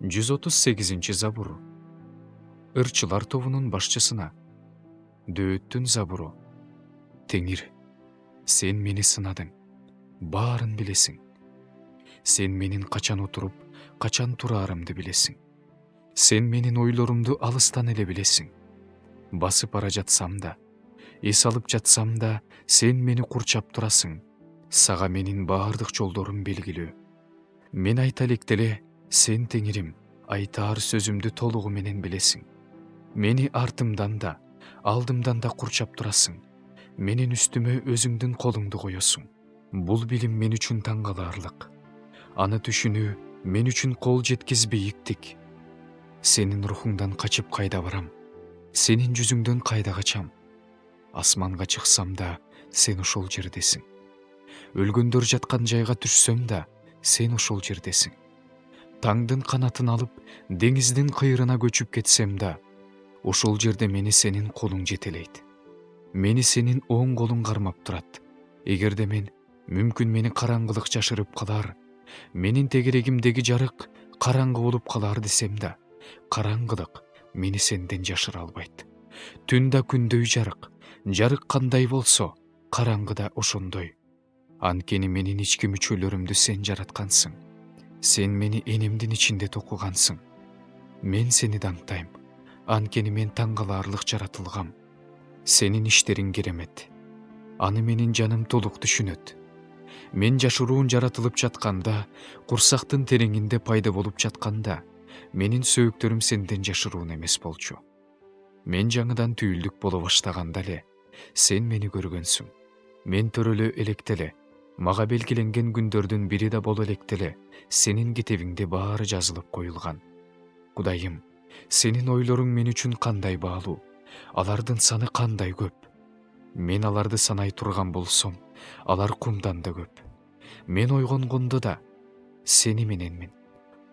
138 Забуру. Ырчылар тобунун башчысына. Дөөттүн забуру. Теңир, сен мени сынадың, баарын билесиң. Сен менин качан отуруп, качан тураарымды билесиң. Сен менин ойлорумду алыстан эле билесиң. Басып бара жатсам да, эс алып жатсам да, сен мени курчап турасың. Сага менин баардык жолдорум белгилүү. Мен айта электе эле, сен теңирим, айтаар сөзүмдү толугу менен билесиң. Мени артымдан да, алдымдан да курчап турасың. Менин үстүмө өзүңдүн колуңду коесуң. Бул билим мен үчүн таң каларлык. Аны түшүнүү мен үчүн кол жеткис бийиктик. Сенин рухуңдан качып кайда барам? Сенин жүзүңдөн кайда качам? Асманга чыксам да, сен ошол жердесиң. Өлгөндөр жаткан жайга түшсөм да, сен ошол жердесиң. Таңдын канатын алып, деңиздин кыйрына көчүп кетсем да, ошол жерде мени сенин колуң жетелейт. Мени сенин оң колуң кармап турат. Эгерде мүмкүн мени караңгылык жашырып калар, менин тегерегимдеги жарык караңгы болуп калар десем да, караңгылык мени сенден жашыра албайт. Түн да күндөй жарык кандай болсо, караңгы да ошондой. Анткени менин ички мүчөлөрүмдү сен жараткансың. Сен мени энемдин ичинде токугансың. Мен сени даңтайм, анткени мен таң каларлык жаратылгам. Сенин иштериң керемет. Аны менин жаным толук түшүнөт. Мен жашыруун жаратылып жатканда, курсактын тереңинде пайда болуп жатканда, менин сөөктөрүм сенден жашыруун эмес болчу. Мен жаңыдан түйүлдүк боло баштаганда эле, сен мени көргөнсүң. Мен төрөлө электе эле, мага белгиленген күндөрдүн бири да боло электе эле, сенин китебиңде баары жазылып коюлган. Кудайым, сенин ойлоруң мен үчүн кандай баалуу, алардын саны кандай көп. Мен аларды санай турган болсом, алар кумдан да көп. Мен ойгонгондо да сени мененмин.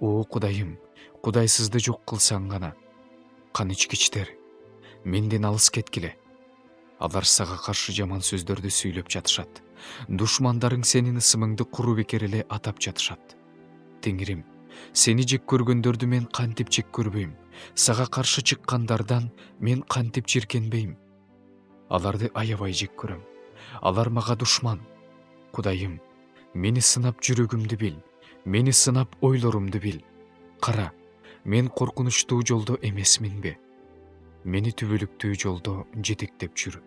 О Кудайым, кудайсызды жок кылсаң гана. Канычкичтер, менден алыс кеткиле. Алар сага каршы жаман сөздөрдү сүйлөп жатышат. Душмандарың сенин ысымыңды куру бекер эле атап жатышат. Теңирим, сени жек көргөндөрдү мен кантип жек көрбөйм? Сага каршы чыккандардан мен кантип жиркенбейм? Аларды аябай жек көрөм. Алар мага душман. Кудайым, мени сынап жүрөгүмдү бил, мени сынап ойлорумду бил. Кара, мен коркунучтуу жолдо эмесминби? Мени түбөлүктүү жолдо жетектеп жүр.